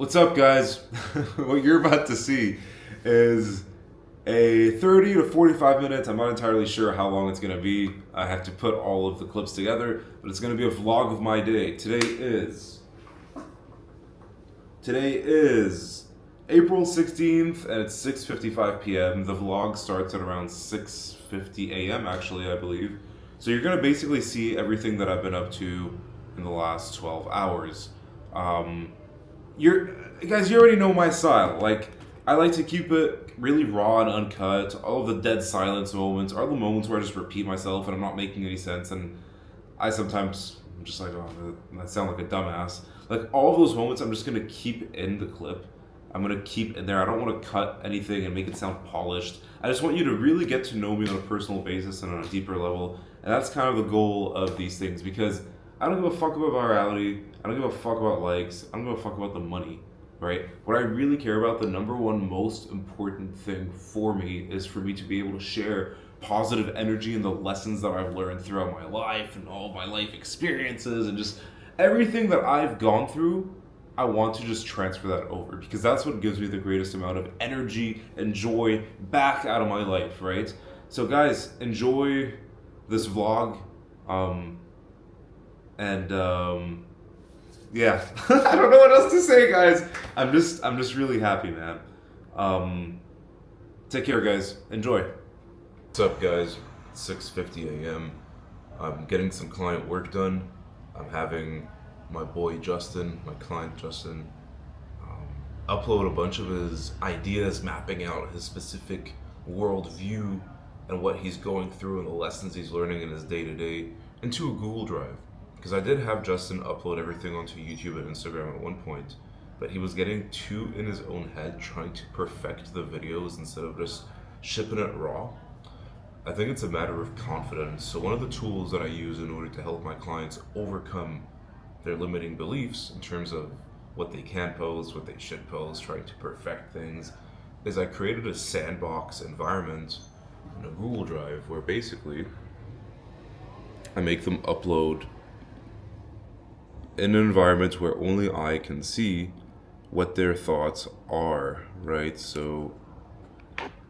What's up, guys? What you're about to see is a 30 to 45 minutes. I'm not entirely sure how long it's going to be. I have to put all of the clips together, but it's going to be a vlog of my day. Today is April 16th, and it's 6:55 p.m. The vlog starts at around 6:50 a.m. actually, I believe. So you're going to basically see everything that I've been up to in the last 12 hours. You're guys, you already know my style. Like, I like to keep it really raw and uncut. All of the dead silence moments are the moments where I just repeat myself and I'm not making any sense. And I sometimes I'm just like, oh, I sound like a dumbass. Like, all of those moments, I'm just gonna keep in the clip. I'm gonna keep in there. I don't want to cut anything and make it sound polished. I just want you to really get to know me on a personal basis and on a deeper level. And that's kind of the goal of these things, because I don't give a fuck about virality. I don't give a fuck about likes. I don't give a fuck about the money, right? What I really care about, the number one most important thing for me, is for me to be able to share positive energy and the lessons that I've learned throughout my life and all of my life experiences and just everything that I've gone through. I want to just transfer that over, because that's what gives me the greatest amount of energy and joy back out of my life, right? So, guys, enjoy this vlog. And yeah, I don't know what else to say, guys. I'm just really happy, man. Take care, guys. Enjoy. What's up, guys? 6:50 a.m. I'm getting some client work done. I'm having my boy Justin, my client Justin, upload a bunch of his ideas, mapping out his specific worldview and what he's going through and the lessons he's learning in his day-to-day into a Google Drive. Because I did have Justin upload everything onto YouTube and Instagram at one point, but he was getting too in his own head trying to perfect the videos instead of just shipping it raw. I think it's a matter of confidence. So one of the tools that I use in order to help my clients overcome their limiting beliefs in terms of what they can post, what they should post, trying to perfect things, is I created a sandbox environment in a Google Drive where basically I make them upload in an environment where only I can see what their thoughts are, right? So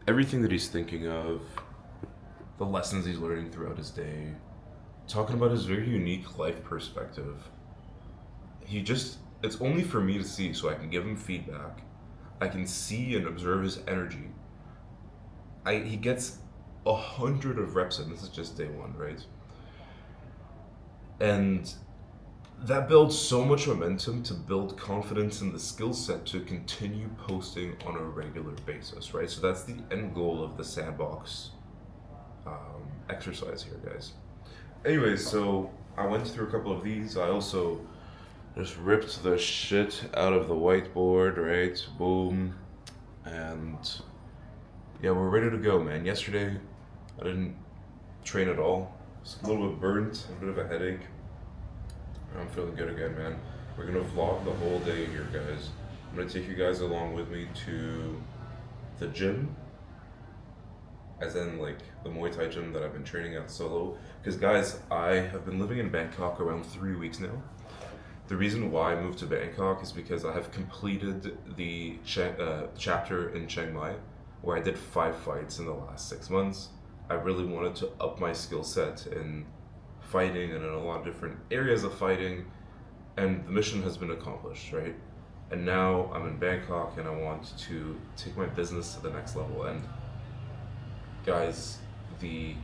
everything that he's thinking of, the lessons he's learning throughout his day, talking about his very unique life perspective. It's only for me to see, so I can give him feedback. I can see and observe his energy. He gets 100 of reps in. This is just day one, right? And that builds so much momentum to build confidence in the skill set to continue posting on a regular basis, right? So that's the end goal of the sandbox exercise here, guys. Anyways, so I went through a couple of these. I also just ripped the shit out of the whiteboard, right? Boom. And yeah, we're ready to go, man. Yesterday, I didn't train at all. Just a little bit burnt, a bit of a headache. I'm feeling good again, man. We're gonna vlog the whole day here, guys. I'm gonna take you guys along with me to the gym, as in like the Muay Thai gym that I've been training at solo. Because, guys, I have been living in Bangkok around 3 weeks now. The reason why I moved to Bangkok is because I have completed the chapter in Chiang Mai, where I did 5 fights in the last 6 months. I really wanted to up my skill set in fighting and in a lot of different areas of fighting, and the mission has been accomplished, right? And now I'm in Bangkok and I want to take my business to the next level. And guys, the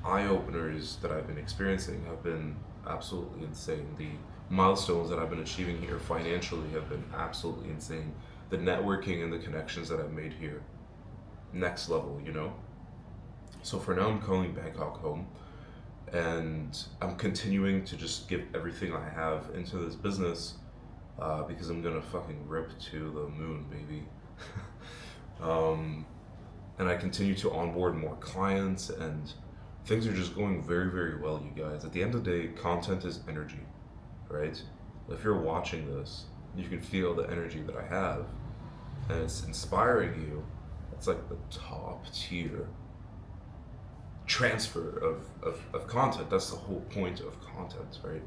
eye-openers that I've been experiencing have been absolutely insane. The milestones that I've been achieving here financially have been absolutely insane. The networking and the connections that I've made here, next level, you know? So for now, I'm calling Bangkok home, and I'm continuing to just give everything I have into this business, because I'm gonna fucking rip to the moon, baby. And I continue to onboard more clients, and things are just going very, very well, you guys. At the end of the day, content is energy, right? If you're watching this, you can feel the energy that I have, and it's inspiring you. It's like the top tier transfer of content. That's the whole point of content, right?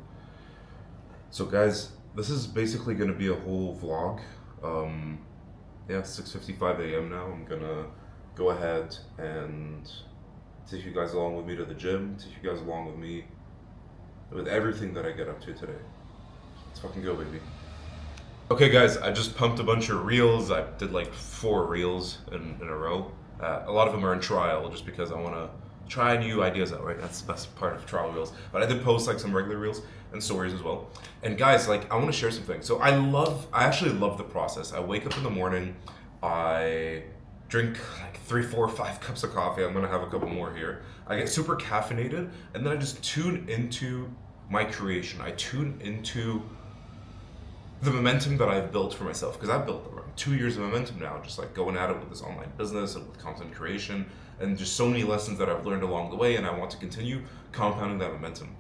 So, guys, this is basically gonna be a whole vlog. Yeah, it's 6:55 a.m. now. I'm gonna go ahead and take you guys along with me to the gym, take you guys along with me with everything that I get up to today. Let's fucking go, baby. Okay, guys, I just pumped a bunch of reels. I did like 4 reels in a row. A lot of them are in trial just because I want to try new ideas out, right? That's the best part of trial reels. But I did post like some regular reels and stories as well. And guys, like, I want to share something. So I actually love the process. I wake up in the morning, I drink like 3, 4, 5 cups of coffee. I'm gonna have a couple more here. I get super caffeinated, and then I just tune into my creation. I tune into the momentum that I've built for myself, because I've built around 2 years of momentum now, just like going at it with this online business and with content creation, and just so many lessons that I've learned along the way, and I want to continue compounding that momentum.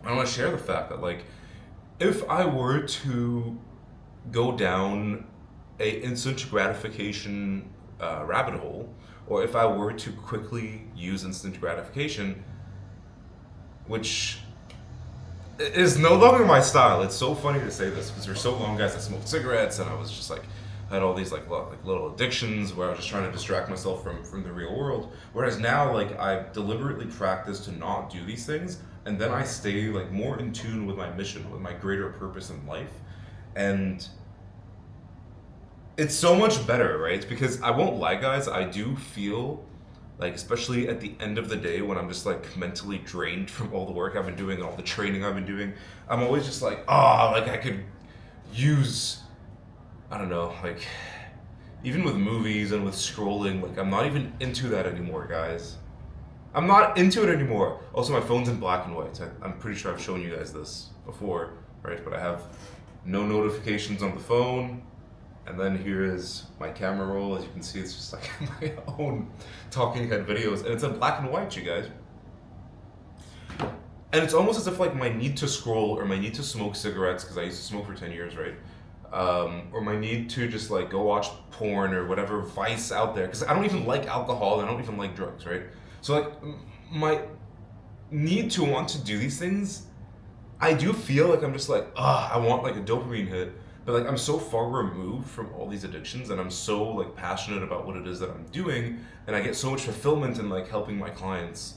I want to share the fact that, like, if I were to go down a instant gratification rabbit hole, or if I were to quickly use instant gratification, which is no longer my style. It's so funny to say this because for so long, guys, I smoked cigarettes and I was just like, I had all these like little addictions where I was just trying to distract myself from the real world. Whereas now, like, I deliberately practice to not do these things, and then I stay like more in tune with my mission, with my greater purpose in life, and it's so much better, right? Because I won't lie, guys, I do feel like, especially at the end of the day when I'm just like mentally drained from all the work I've been doing and all the training I've been doing, I'm always just like, like I could use, I don't know, like, even with movies and with scrolling, like, I'm not even into that anymore, guys. I'm not into it anymore. Also, my phone's in black and white. I'm pretty sure I've shown you guys this before, right? But I have no notifications on the phone. And then here is my camera roll. As you can see, it's just like my own talking head videos. And it's in black and white, you guys. And it's almost as if like my need to scroll or my need to smoke cigarettes, because I used to smoke for 10 years, right? Or my need to just like go watch porn or whatever vice out there. Because I don't even like alcohol. I don't even like drugs, right? So like my need to want to do these things, I do feel like I'm just like, I want like a dopamine hit. But like, I'm so far removed from all these addictions, and I'm so like passionate about what it is that I'm doing, and I get so much fulfillment in like helping my clients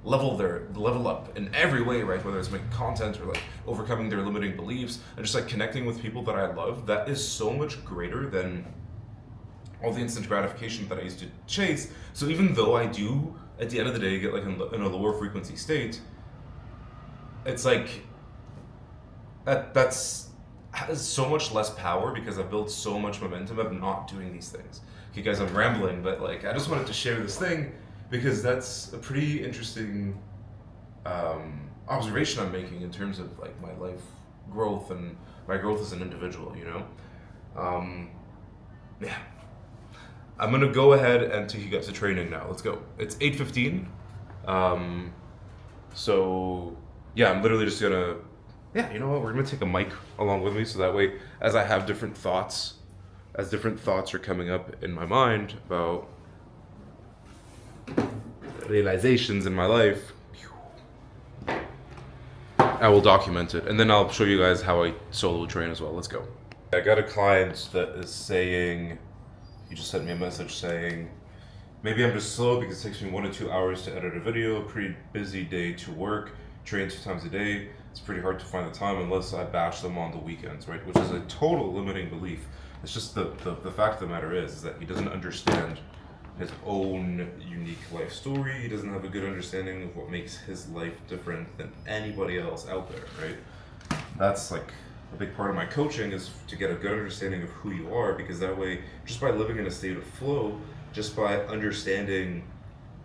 level up in every way, right? Whether it's making content or like overcoming their limiting beliefs and just like connecting with people that I love. That is so much greater than all the instant gratification that I used to chase. So even though I do at the end of the day get like in a lower frequency state, it's like that's has so much less power because I've built so much momentum of not doing these things. Okay, guys, I'm rambling, but like, I just wanted to share this thing because that's a pretty interesting observation I'm making in terms of like my life growth and my growth as an individual, you know? Yeah. I'm gonna go ahead and take you guys to training now. Let's go. It's 8:15. So yeah, I'm literally just gonna, yeah, you know what? We're gonna take a mic along with me so that way, as I have different thoughts, as different thoughts are coming up in my mind about realizations in my life, I will document it, and then I'll show you guys how I solo train as well. Let's go. I got a client that is saying, he just sent me a message saying, maybe I'm just slow because it takes me 1 to 2 hours to edit a video, a pretty busy day to work, train 2 times a day. It's pretty hard to find the time unless I bash them on the weekends, right? Which is a total limiting belief. It's just the fact of the matter is that he doesn't understand his own unique life story. He doesn't have a good understanding of what makes his life different than anybody else out there, right? That's like a big part of my coaching, is to get a good understanding of who you are, because that way, just by living in a state of flow, just by understanding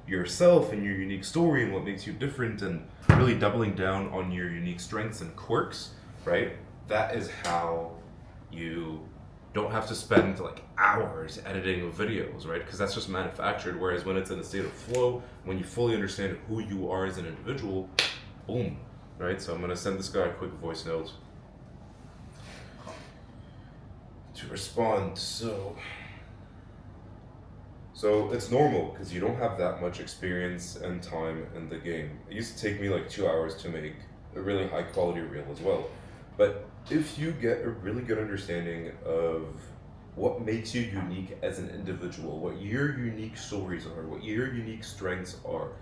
yourself and your unique story and what makes you different, and really doubling down on your unique strengths and quirks, right? That is how you don't have to spend like hours editing videos, right? Because that's just manufactured. Whereas when it's in a state of flow, when you fully understand who you are as an individual, boom, right? So I'm gonna send this guy a quick voice note to respond. So it's normal because you don't have that much experience and time in the game. It used to take me like 2 hours to make a really high quality reel as well. But if you get a really good understanding of what makes you unique as an individual, what your unique stories are, what your unique strengths are,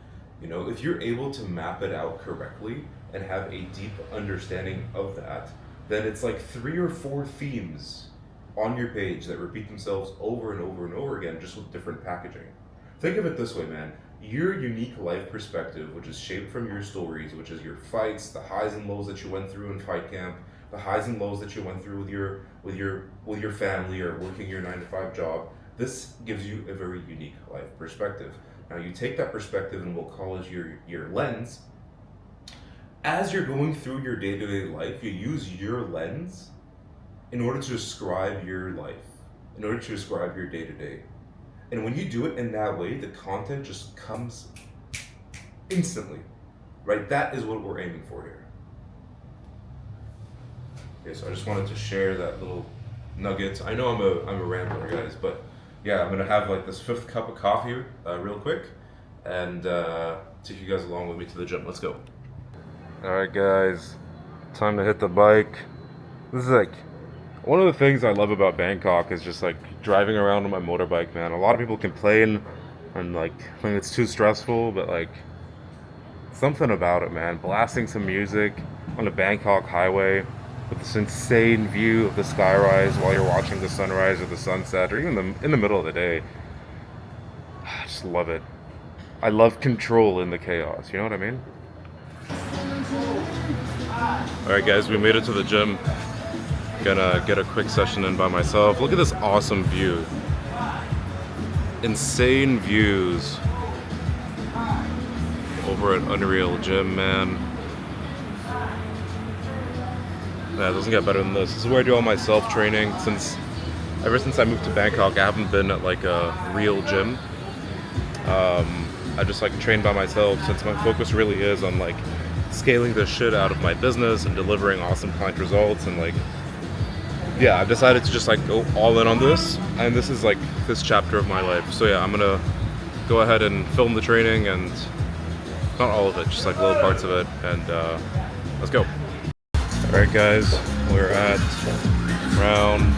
if you're able to map it out correctly and have a deep understanding of that, then it's like 3 or 4 themes on your page that repeat themselves over and over and over again, just with different packaging. Think of it this way, man. Your unique life perspective, which is shaped from your stories, which is your fights, the highs and lows that you went through in fight camp, the highs and lows that you went through with your family or working your 9 to 5 job. This gives you a very unique life perspective. Now you take that perspective and we'll call it your lens. As you're going through your day-to-day life, you use your lens in order to describe your life, in order to describe your day-to-day. And when you do it in that way, the content just comes instantly, right? That is what we're aiming for here. Okay, so I just wanted to share that little nugget. I know I'm a rambler, guys, but yeah, I'm gonna have like this 5th cup of coffee real quick, and take you guys along with me to the gym. Let's go. All right, guys, time to hit the bike. This is like one of the things I love about Bangkok is just like driving around on my motorbike, man. A lot of people complain and like when it's too stressful, but like something about it, man. Blasting some music on a Bangkok highway with this insane view of the skyrise while you're watching the sunrise or the sunset, or even in the middle of the day. I just love it. I love control in the chaos, you know what I mean? Alright guys, we made it to the gym. Gonna get a quick session in by myself. Look at this awesome view. Insane views over at Unreal Gym, man. Yeah, it doesn't get better than this. This is where I do all my self-training. Ever since I moved to Bangkok, I haven't been at like a real gym. I just like train by myself since my focus really is on like scaling the shit out of my business and delivering awesome client results, and like, yeah, I've decided to just like go all in on this, and this is like this chapter of my life. So yeah, I'm gonna go ahead and film the training, and not all of it, just like little parts of it, and let's go. Alright guys, we're at round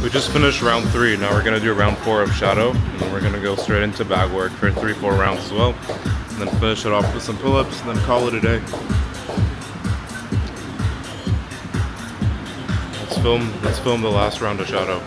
we just finished round 3. Now we're gonna do round 4 of Shadow, and then we're gonna go straight into bag work for 3-4 rounds as well, and then finish it off with some pull-ups, and then call it a day. Let's film the last round of Shadow.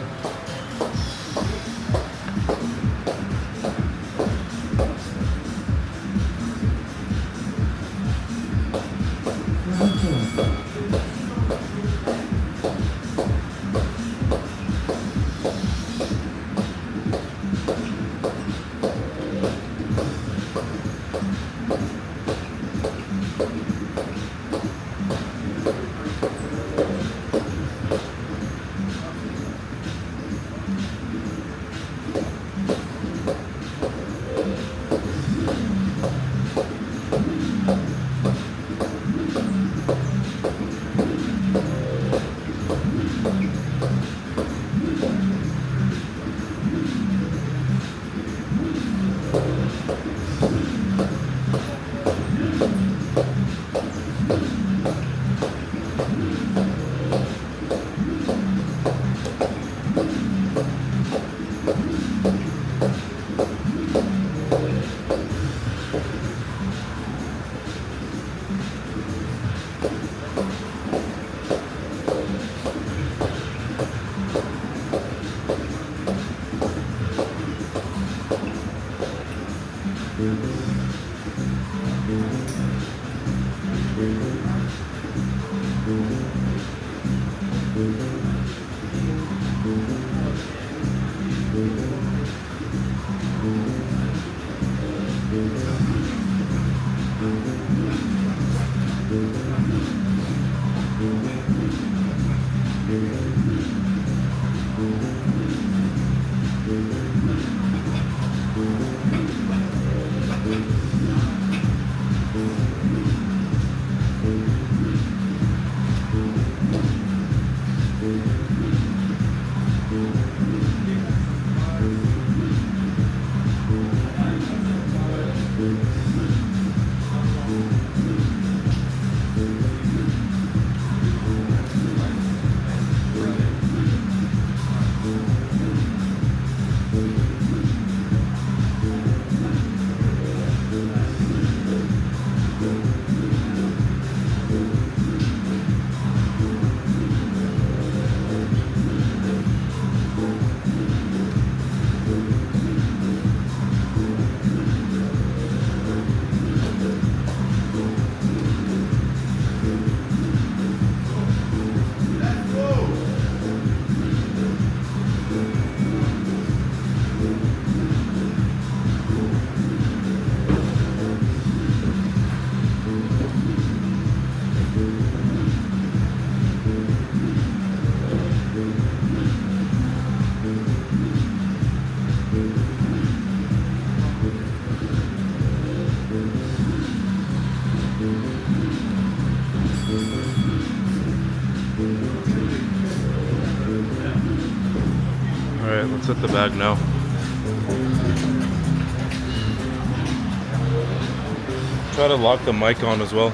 Alright, let's hit the bag now. Try to lock the mic on as well.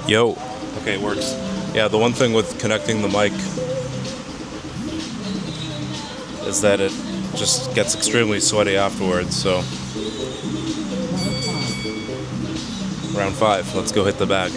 Yo. Okay, it works. Yeah, the one thing with connecting the mic is that it just gets extremely sweaty afterwards, so. Round 5, let's go hit the bag.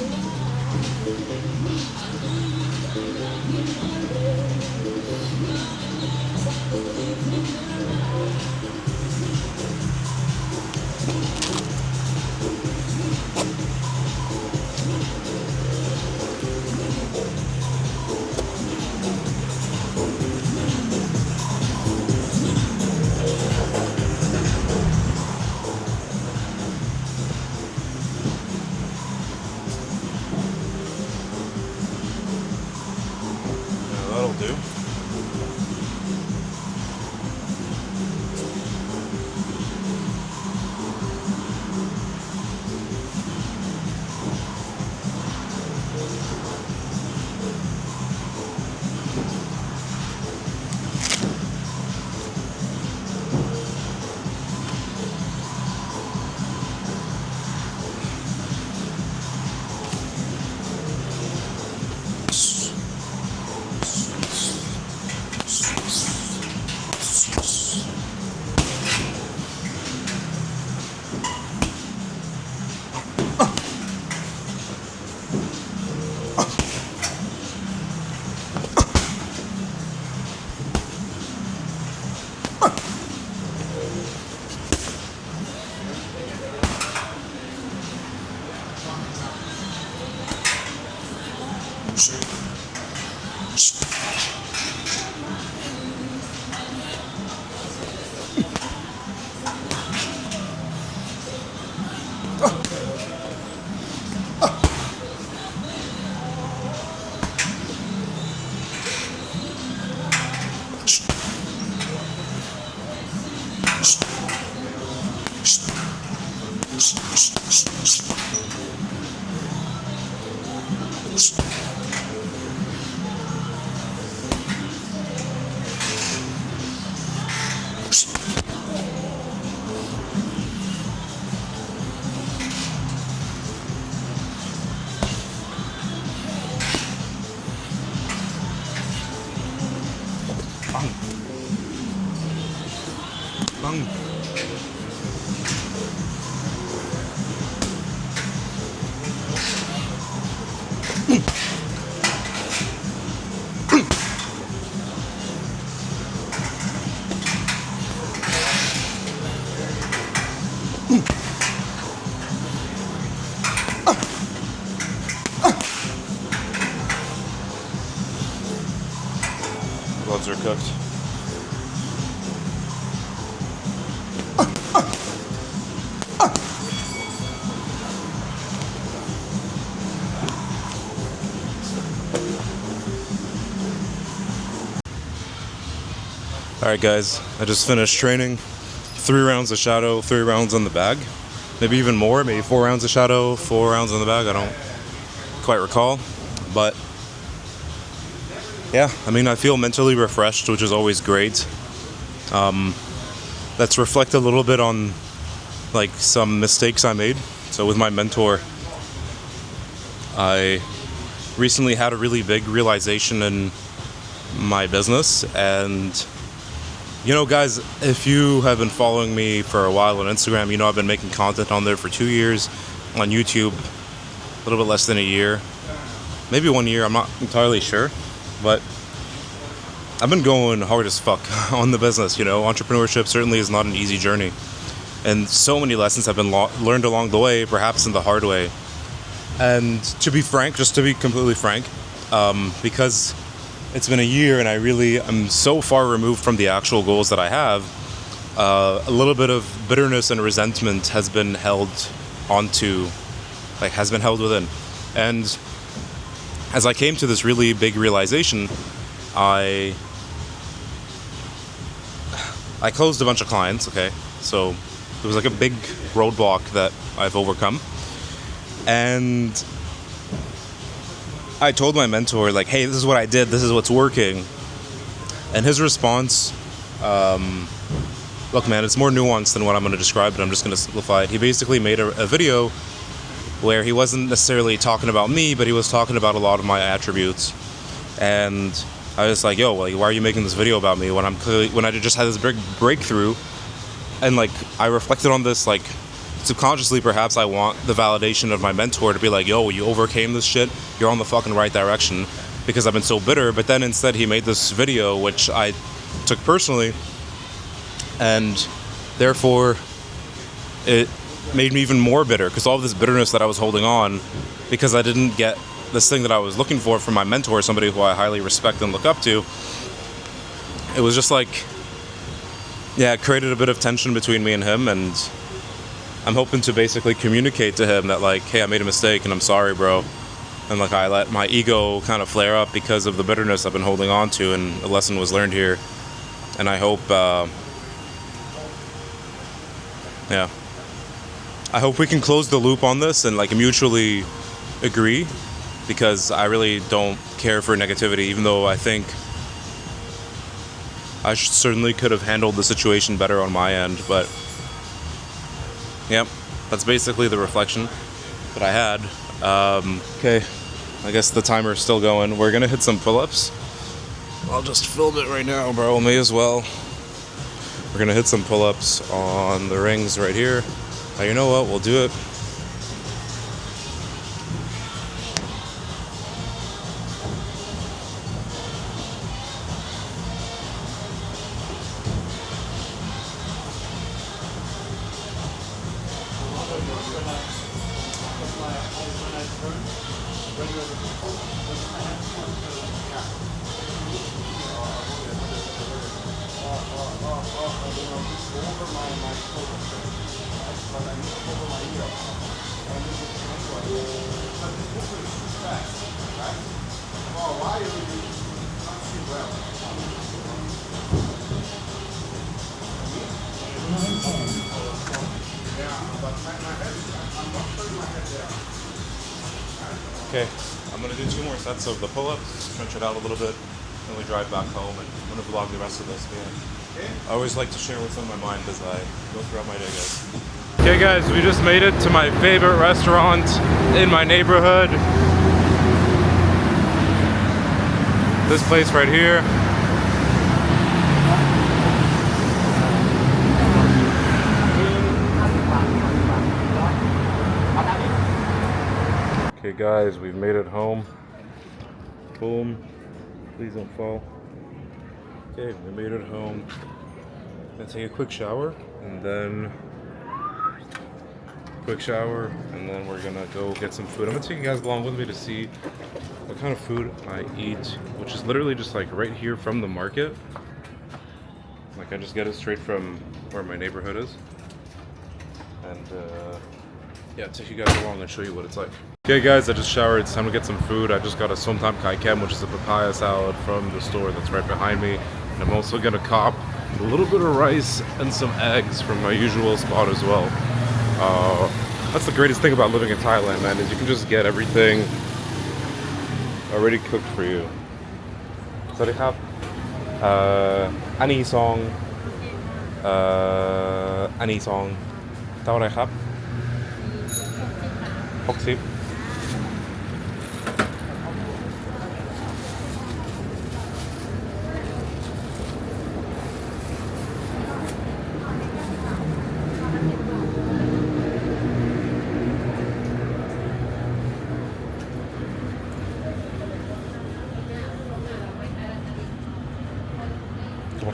That'll do. Bang. Gloves are cooked. Alright guys, I just finished training. 3 rounds of shadow, 3 rounds on the bag. Maybe even more, maybe 4 rounds of shadow, 4 rounds on the bag, I don't quite recall. But yeah, I mean, I feel mentally refreshed, which is always great. That's reflected a little bit on like some mistakes I made. So with my mentor, I recently had a really big realization in my business. And you know, guys, if you have been following me for a while on Instagram, you know I've been making content on there for 2 years. On YouTube, a little bit less than a year. Maybe 1 year, I'm not entirely sure. But I've been going hard as fuck on the business, you know. Entrepreneurship certainly is not an easy journey. And so many lessons have been learned along the way, perhaps in the hard way. And to be frank, just to be completely frank, because it's been a year and I'm so far removed from the actual goals that I have. A little bit of bitterness and resentment has been held within. And as I came to this really big realization, I closed a bunch of clients, okay? So it was like a big roadblock that I've overcome. And I told my mentor, like, hey, this is what I did, this is what's working. And his response, look, man, it's more nuanced than what I'm going to describe, but I'm just going to simplify it. He basically made a video where he wasn't necessarily talking about me, but he was talking about a lot of my attributes. And I was like, yo, like, why are you making this video about me when I just had this big breakthrough? And like, I reflected on this, like, subconsciously, perhaps I want the validation of my mentor to be like, yo, you overcame this shit, you're on the fucking right direction, because I've been so bitter. But then instead he made this video, which I took personally, and therefore it made me even more bitter, because all of this bitterness that I was holding on because I didn't get this thing that I was looking for from my mentor, somebody who I highly respect and look up to, it was just like, yeah, it created a bit of tension between me and him. And I'm hoping to basically communicate to him that, like, hey, I made a mistake and I'm sorry, bro. And like, I let my ego kind of flare up because of the bitterness I've been holding on to, and a lesson was learned here. And I hope I hope we can close the loop on this and like mutually agree, because I really don't care for negativity, even though I think I certainly could have handled the situation better on my end. But yep, that's basically the reflection that I had. Okay, I guess the timer's still going. We're gonna hit some pull-ups. I'll just film it right now, bro, may as well. We're gonna hit some pull-ups on the rings right here. You know what, we'll do it. Okay, I'm gonna do 2 more sets of the pull-ups, stretch it out a little bit, then we drive back home, and I'm gonna vlog the rest of this. Man, I always like to share what's on my mind as I go throughout my day, guys. Okay guys, we just made it to my favorite restaurant in my neighborhood. This place right here. Okay guys, we've made it home. Boom. Please don't fall. Okay, we made it home. Gonna take a quick shower, and then we're gonna go get some food. I'm gonna take you guys along with me to see what kind of food I eat, which is literally just like right here from the market. Like, I just get it straight from where my neighborhood is. And yeah, take you guys along and show you what it's like. Okay guys, I just showered. It's time to get some food. I just got a somtam kai kem, which is a papaya salad from the store that's right behind me. And I'm also gonna cop a little bit of rice and some eggs from my usual spot as well. That's the greatest thing about living in Thailand, man, is you can just get everything already cooked for you. Sorry,ครับอันนี้ซองอันนี้ซองเท่าไหร่ครับ60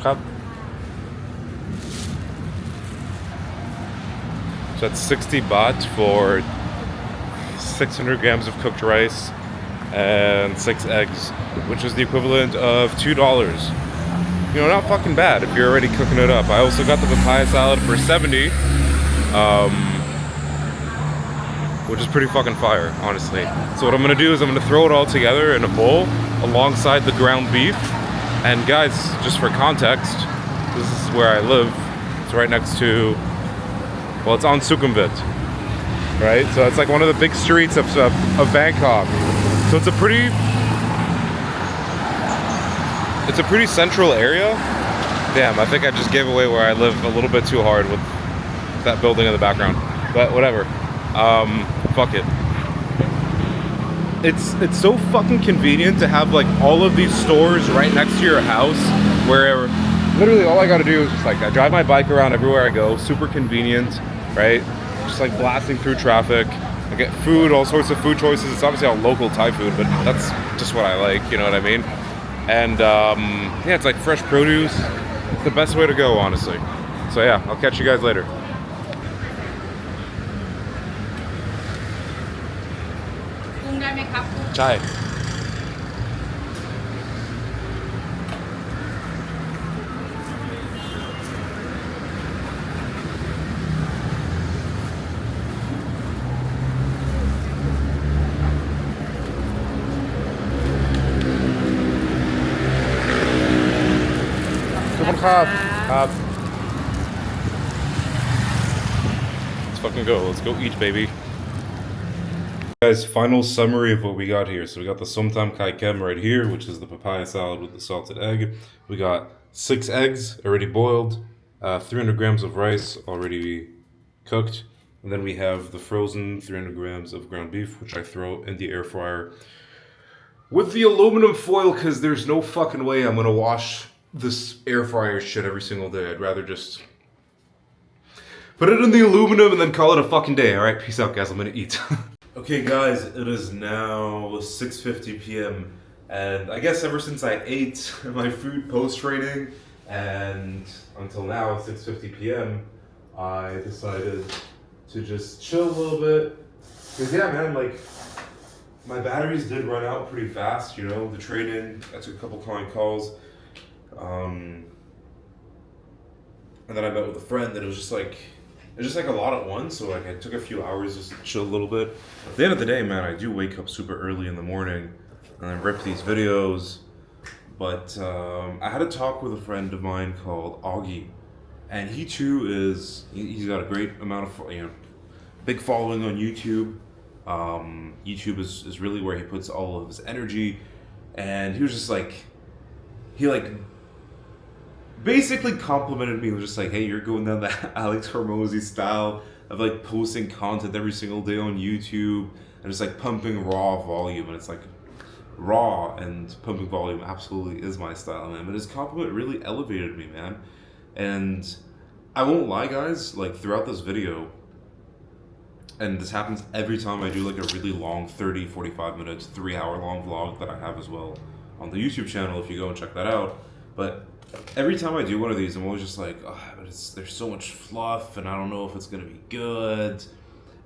ครับ So that's 60 baht for 600 grams of cooked rice and 6 eggs, which is the equivalent of $2. You know, not fucking bad if you're already cooking it up. I also got the papaya salad for 70, which is pretty fucking fire, honestly. So what I'm gonna do is I'm gonna throw it all together in a bowl alongside the ground beef. And guys, just for context, this is where I live. It's right next to, well, it's on Sukhumvit, right? So it's like one of the big streets of Bangkok. So it's a pretty central area. Damn, I think I just gave away where I live a little bit too hard with that building in the background. But whatever. Fuck it. It's so fucking convenient to have like all of these stores right next to your house, where literally all I gotta do is just like, I drive my bike around everywhere I go. Super convenient, right? Just like blasting through traffic. I get food, all sorts of food choices. It's obviously all local Thai food, but that's just what I like, you know what I mean? And yeah, it's like fresh produce. It's the best way to go, honestly. So yeah, I'll catch you guys later. Chai. Let's fucking go. Let's go eat, baby. Guys, final summary of what we got here. So we got the somtam kai kem right here, which is the papaya salad with the salted egg. We got 6 eggs already boiled, 300 grams of rice already cooked, and then we have the frozen 300 grams of ground beef, which I throw in the air fryer with the aluminum foil, because there's no fucking way I'm gonna wash this air fryer shit every single day. I'd rather just put it in the aluminum and then call it a fucking day. All right, peace out, guys. I'm gonna eat. Okay, guys, it is now 6:50 p.m. and I guess ever since I ate my food post-training and until now, 6:50 p.m., I decided to just chill a little bit. Because yeah, man, like, my batteries did run out pretty fast, you know, the training. I took a couple client calls. And then I met with a friend, and it was just like a lot at once. So like I took a few hours just to chill a little bit. At the end of the day, man, I do wake up super early in the morning and I rip these videos. But I had a talk with a friend of mine called Augie, and he too he's got a great amount of, you know, big following on YouTube. YouTube is really where he puts all of his energy, and he was just like, he like basically complimented me. He was just like, hey, you're going down that Alex Hormozy style of like posting content every single day on YouTube and just like pumping raw volume. And it's like, raw and pumping volume absolutely is my style, man. But his compliment really elevated me, man. And I won't lie, guys, like throughout this video, and this happens every time I do like a really long 30, 45 minutes, 3 hour long vlog that I have as well on the YouTube channel if you go and check that out. But every time I do one of these, I'm always just like, oh, but there's so much fluff and I don't know if it's going to be good.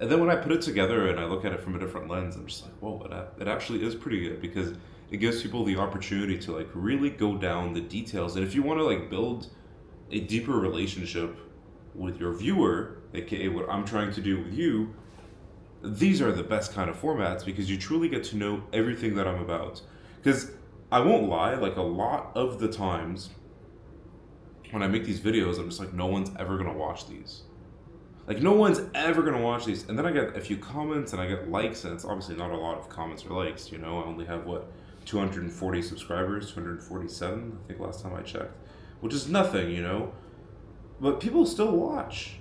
And then when I put it together and I look at it from a different lens, I'm just like, whoa, it actually is pretty good, because it gives people the opportunity to like really go down the details. And if you want to like build a deeper relationship with your viewer, aka what I'm trying to do with you, these are the best kind of formats, because you truly get to know everything that I'm about. Because I won't lie, like a lot of the times when I make these videos, I'm just like, no one's ever gonna watch these. Like, no one's ever gonna watch these. And then I get a few comments and I get likes, and it's obviously not a lot of comments or likes, you know. I only have, what, 240 subscribers, 247, I think last time I checked, which is nothing, you know. But people still watch.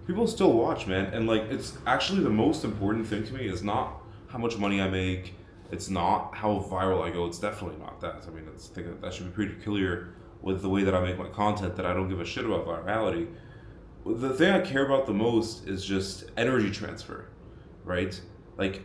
People still watch, man. And like, it's actually the most important thing to me is not how much money I make. It's not how viral I go. It's definitely not that. I mean, I think that should be pretty clear with the way that I make my content, that I don't give a shit about virality. The thing I care about the most is just energy transfer, right? Like,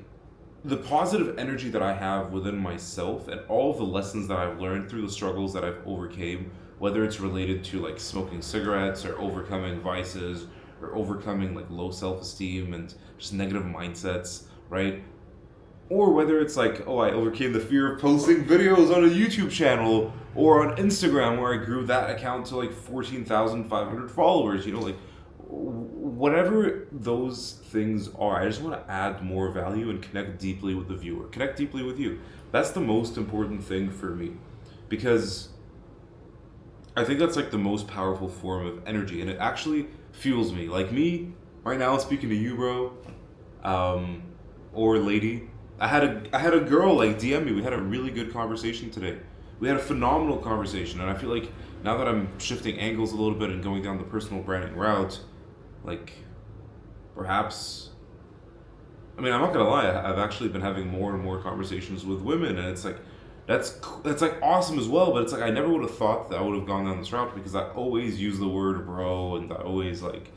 the positive energy that I have within myself and all of the lessons that I've learned through the struggles that I've overcame, whether it's related to like smoking cigarettes or overcoming vices or overcoming like low self-esteem and just negative mindsets, right? or whether it's like, oh, I overcame the fear of posting videos on a YouTube channel or on Instagram where I grew that account to like 14,500 followers, you know, like whatever those things are, I just want to add more value and connect deeply with the viewer, connect deeply with you. That's the most important thing for me, because I think that's like the most powerful form of energy, and it actually fuels me. Like me, right now, speaking to you, bro, or lady. I had a girl like DM me. We had a really good conversation today. We had a phenomenal conversation, and I feel like now that I'm shifting angles a little bit and going down the personal branding route, like perhaps, I mean, I'm not gonna lie. I've actually been having more and more conversations with women, and it's like that's like awesome as well. But it's like I never would have thought that I would have gone down this route, because I always use the word bro, and I always like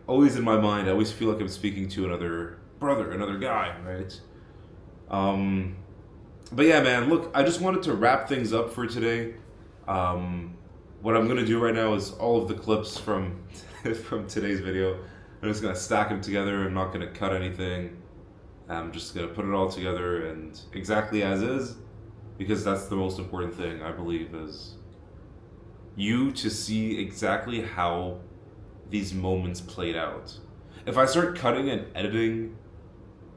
always in my mind, I always feel like I'm speaking to another brother, another guy, right? But yeah, man, look, I just wanted to wrap things up for today. What I'm gonna do right now is all of the clips from from today's video. I'm just gonna stack them together. I'm not gonna cut anything. I'm just gonna put it all together and exactly as is, because that's the most important thing, I believe, is you to see exactly how these moments played out. If I start cutting and editing,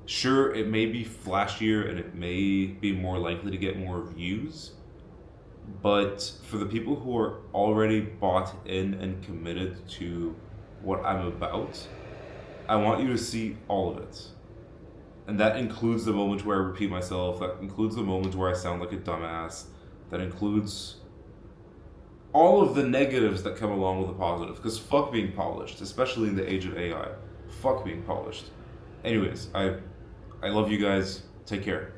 sure, it may be flashier and it may be more likely to get more views, but for the people who are already bought in and committed to what I'm about, I want you to see all of it. And that includes the moments where I repeat myself, that includes the moments where I sound like a dumbass, that includes all of the negatives that come along with the positive. Because fuck being polished, especially in the age of AI. Fuck being polished. Anyways, I love you guys. Take care.